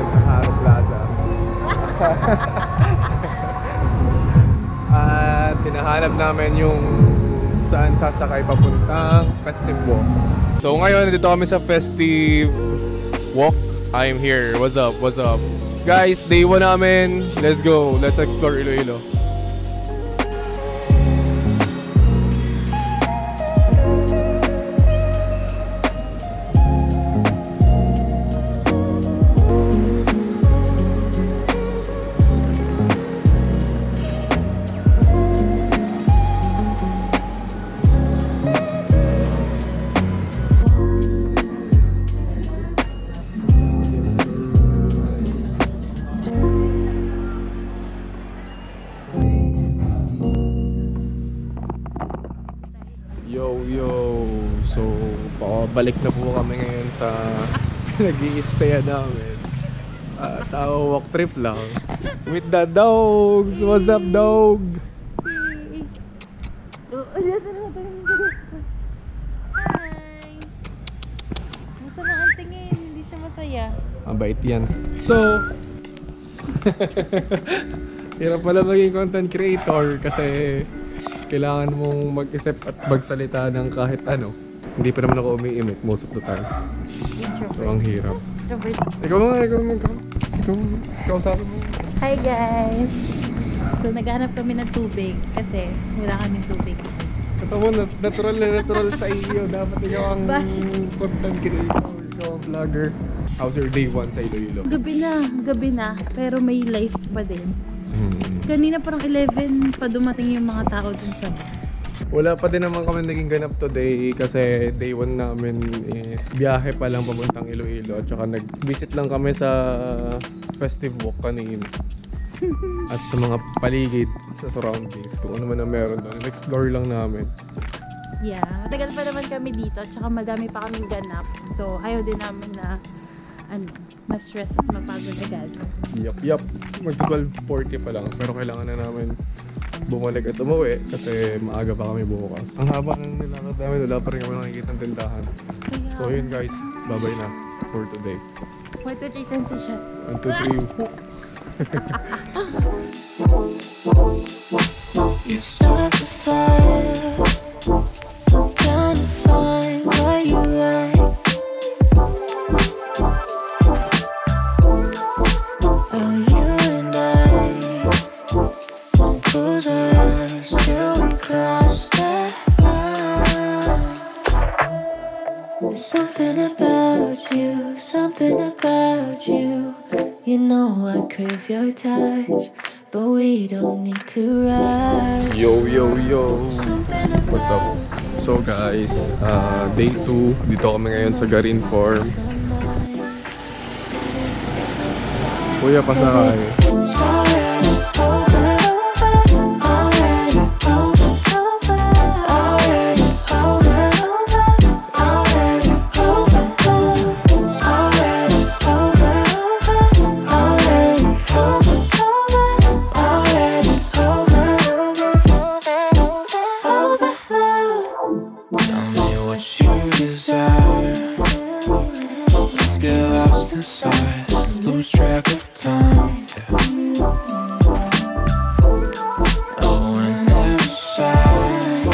sa Haro Plaza. At tinahanap namin yung saan sasakay papuntang Festive Walk. So ngayon, dito kami sa Festive Walk. I'm here. What's up? What's up? Guys, day 1 namin. Let's go. Let's explore Iloilo. Yo! So, balik na po kami ngayon sa nag-i-stay namin. Walk trip lang. With the dogs! What's up, dog? Hi! Masama ang tingin, hindi siya masaya. Mabait yan. So, hirap pala maging content creator kasi kailangan mong mag-isip at magsalita ng kahit ano. Hindi pa naman ako umiimik most of the time. So, ang hirap. Ikaw sabi mo. Hi guys! So, naghahanap kami ng tubig kasi wala kaming tubig. Ito mo, natural na natural sa iyo. Dapat ikaw ang content creator, ikaw ang vlogger. How's your day 1 sa Iloilo? Gabi na, pero may life pa din. Kanina parang 11 pa dumating yung mga tao dun sa bar. Wala pa din naman kami naging ganap today kasi day 1 namin is biyahe pa lang papuntang Iloilo at saka nag-visit lang kami sa Festive Walk kanina at sa mga paligid sa surroundings kung ano man ang meron doon. Explore lang namin. Yeah, matagal pa naman kami dito at saka madami pa kaming ganap. So ayaw din namin na ma-stress at mapagod agad. Yup. Mag-12:40 pa lang pero kailangan na namin bumalik at umuwi kasi maaga pa kami bukas. Ang haba ng nilakad namin, wala pa rin kami nakikita ng tindahan. So yun guys, bye-bye na for today. 1, 2, 3 transition. 1, 2, 3. You start the fire. I'm trying to find what you like. Oh, you and I won't close our eyes till we cross that line. There's something about you, something about you. You know I crave your touch, but we don't need to rush. Yo! What's up? So guys, day 2, dito kami ngayon sa Garin Farm. Kuya, pasakay. Lose track of time. Oh, and every side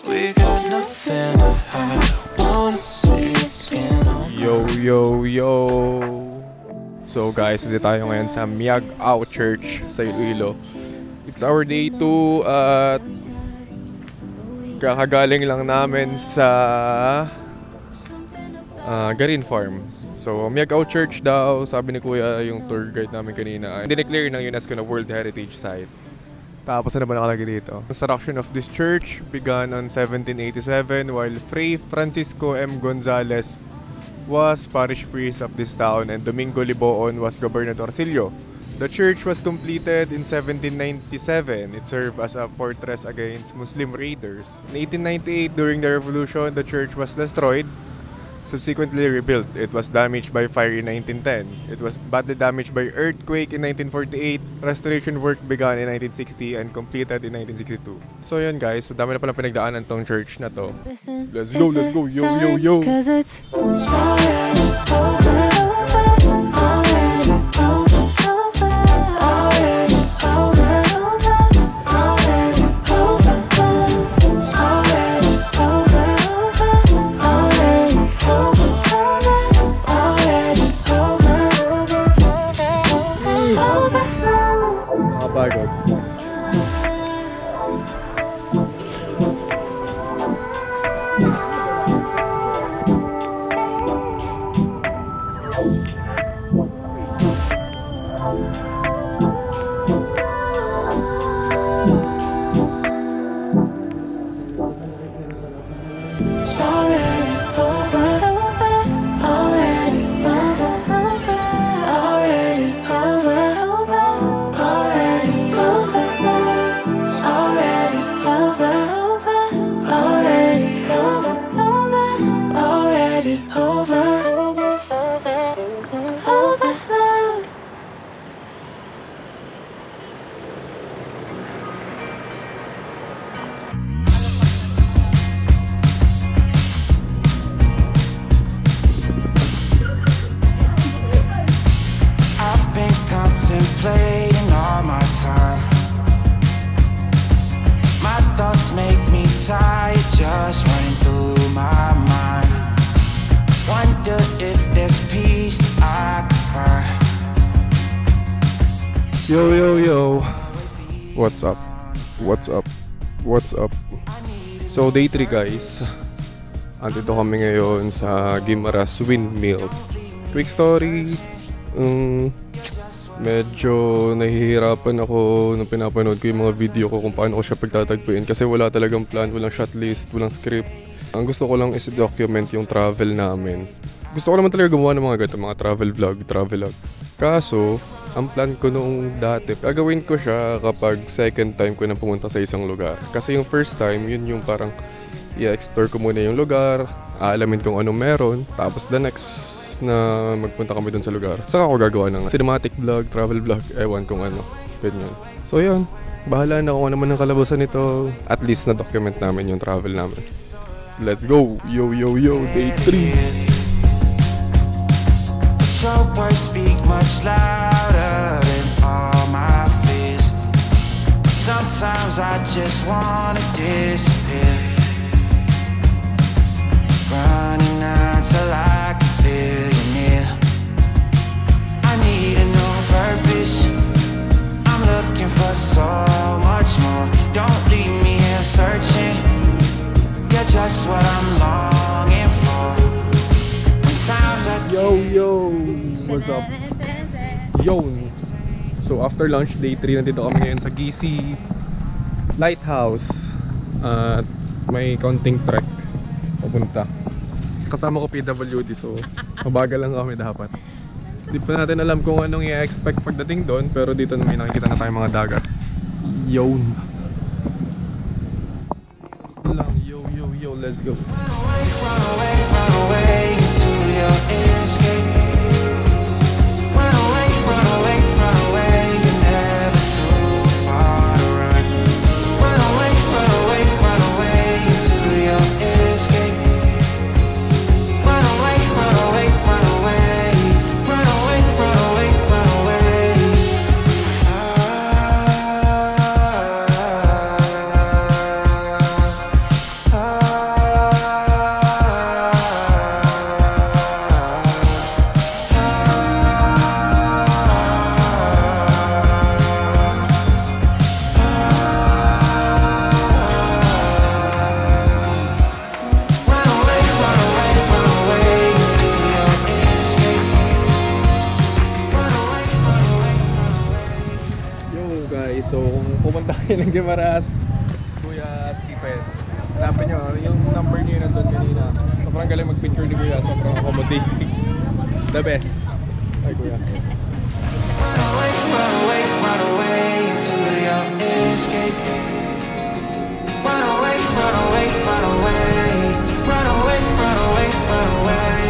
we got nothing to hide. Wanna see your skin on. Yo! So guys, dito tayo ngayon sa Miag-Ao Church sa Iloilo. It's our day 2 at kakagaling lang namin sa Garin Farm. So, Miag-Ao Church daw, sabi ni Kuya yung tour guide namin kanina, dineclare ng UNESCO na World Heritage Site. Tapos ano ba nakalagay dito? Construction of this church began on 1787 while Fray Francisco M. Gonzales was parish priest of this town and Domingo Liboon was gobernadorcillo. The church was completed in 1797. It served as a fortress against Muslim raiders. In 1898, during the revolution, the church was destroyed. Subsequently rebuilt. It was damaged by fire in 1910. It was badly damaged by earthquake in 1948. Restoration work began in 1960 and completed in 1962. So yun guys, dami na palang pinagdaanan tong church na to. Let's go! Yo! Cause it's already over. Nakakapagod. It's already over. Already over. Already over. Already over. It's already over. Already over. Already over. Overload. I've been contemplating all my time. My thoughts make me tired, just running through my mind. Wonder if there's peace that I can find. Yo, yo, yo. What's up? What's up? What's up? So, day 3 guys. Andito kami ngayon sa Guimaras Windmill. Quick story. Medyo nahihirapan ako nung pinapanood ko yung mga video ko kung paano ko siya pagtatagpuin kasi wala talagang plan, walang shot list, walang script. Ang gusto ko lang is document yung travel namin. Gusto ko naman talaga gumawa ng mga ganito, mga travel vlog. Kaso, ang plan ko noong dati, gagawin ko siya kapag second time ko na pumunta sa isang lugar. Kasi yung first time, yun yung parang i-explore ko muna yung lugar, aalamin kung anong meron, tapos the next na magpunta kami dun sa lugar. Saka ako gagawa ng cinematic vlog, travel vlog, ewan kung ano. Ganyan. So yun, bahala na kung ano man ang kalabasan nito. At least na document namin yung travel namin. Let's go! Yo, yo, yo! Day 3! Your words speak much louder than all my fears. Sometimes I just wanna disappear. Running until I can feel you near. I need a new purpose. I'm looking for so much more. Don't leave me here searching. You're just what I'm longing for. When times are Yo, yo! What's up? Yo! So after lunch, day 3, nandito kami ngayon sa GC Lighthouse. At may konting trek papunta. Kasama ko PWD, so mabagal lang kami dapat. Di pa natin alam kung anong i-expect pagdating doon, pero dito may nakikita na tayong mga dagat. Yo! Yo, yo, yo, let's go! run away to your escape. Run away, you're never too far to run. Run away to your escape. Run away, run away, run away. Run away, run away, run away. So kung pumunta kayo ng Guimaras, si Kuya Stephen, hanapin nyo, yung number niyo yun nandun kanina. Sobrang galing mag-picture ni Kuya, sobrang accommodating. The best. Ay Kuya. Run away to your escape. Run away, run away, run away. Run away, run away, run away.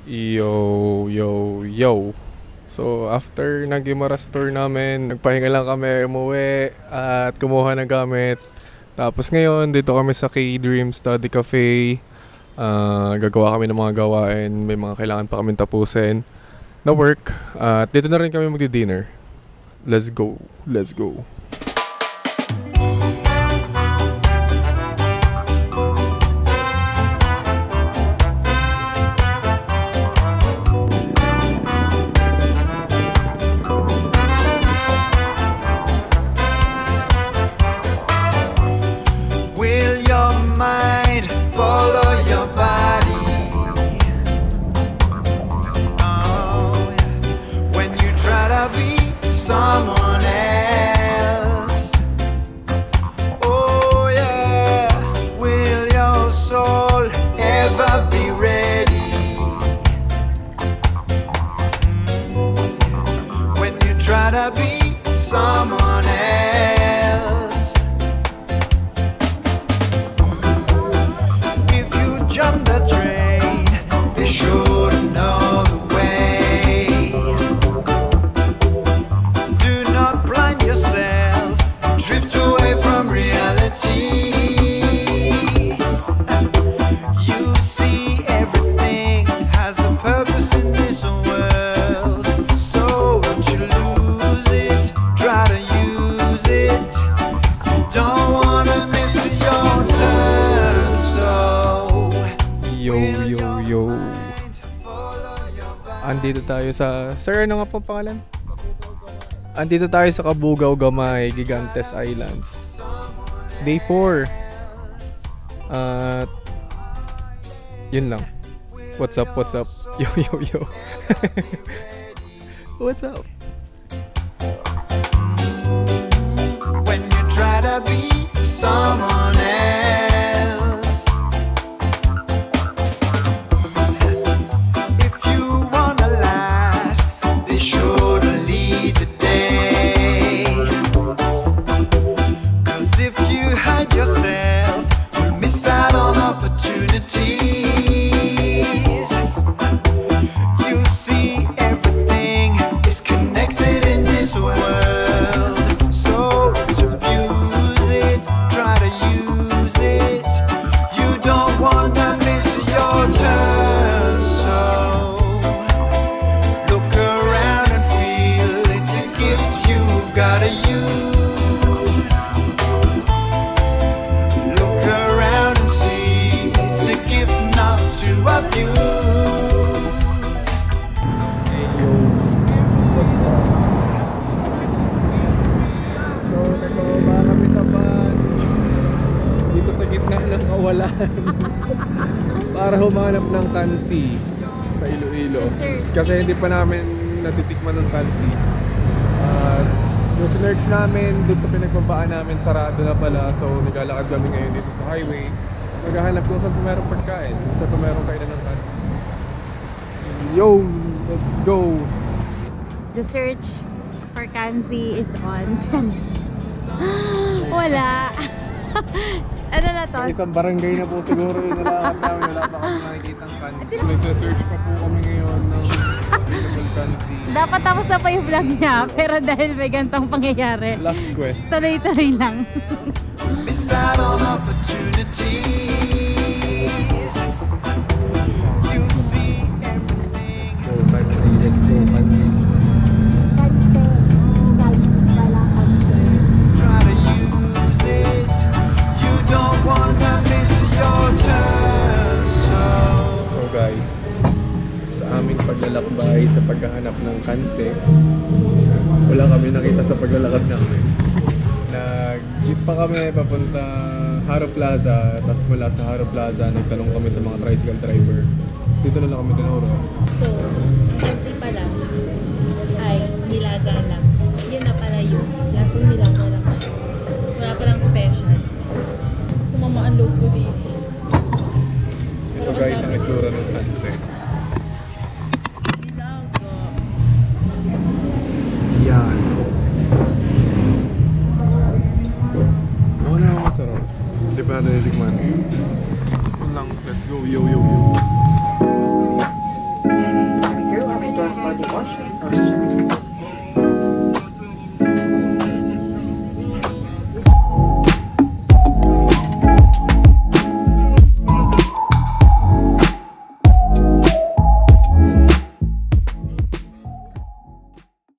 Yo, yo, yo. So after ng Guimaras tour namin, nagpahinga lang kami, umuwi at kumuha ng gamit. Tapos ngayon, dito kami sa K-Dream Study Cafe. Gagawa kami ng mga gawain, may mga kailangan pa kami tapusin na work. At dito na rin kami magdi-dinner. Let's go, let's go. Andito tayo sa... Sir, ano nga po pangalan? Andito tayo sa Kabugao Gamay, Gigantes Islands. Day 4. At... yun lang. What's up, what's up? Yo, yo, yo. What's up? When you try to be someone else, if you wanna last, be sure to lead the day. 'Cause if you hide yourself, you'll miss out on opportunities. You see, everything is connected in this world, so to abuse it, try to use it. You don't wanna miss your turn, so look around and feel it's a gift you've gotta use. Look around and see it's a gift not to abuse. What's up? So, nagbababa kami sa van. Dito sa gitna ng kawalan. Para humanap ng kansi sa Iloilo. Kasi hindi pa namin natitikman ng kansi. Yung sinerch namin doon sa pinagbabaan namin, sarado na pala. So, naglalakad kami ngayon dito sa highway. Maghahanap kung saan mayroong pagkain. Kung saan mayroong kainan ng kansi. Yo! Let's go! The search for Kanzi is on. Wala. Ano na to? Isang barangay na po siguro yung nalakad namin. Wala pa kami nakikita ang kansi. Nagsa-search pa po kami ngayon ng available kansi. Dapat tapos na pa yung vlog niya, pero dahil may gantong pangyayari, Last quest. tuloy-tuloy lang. Miss out on opportunities. You see everything. Go kansi, let's go kansi. Try to use it. You don't wanna miss your turn. So guys, sa aming paglalakbay sa paghahanap ng kansi, wala kami nakita sa paglalakad namin. Nag-jeep pa kami papunta Haro Plaza, tapos mula sa Haro Plaza nagtanong kami sa mga tricycle driver. Dito na lang kami tinuro. So, Kanzi pala ay nilaga lang. Yun na pala yun. Lasang nilaga lang. Wala palang special. Sumama ang logo dito. Ito guys ang itsura ng kansi.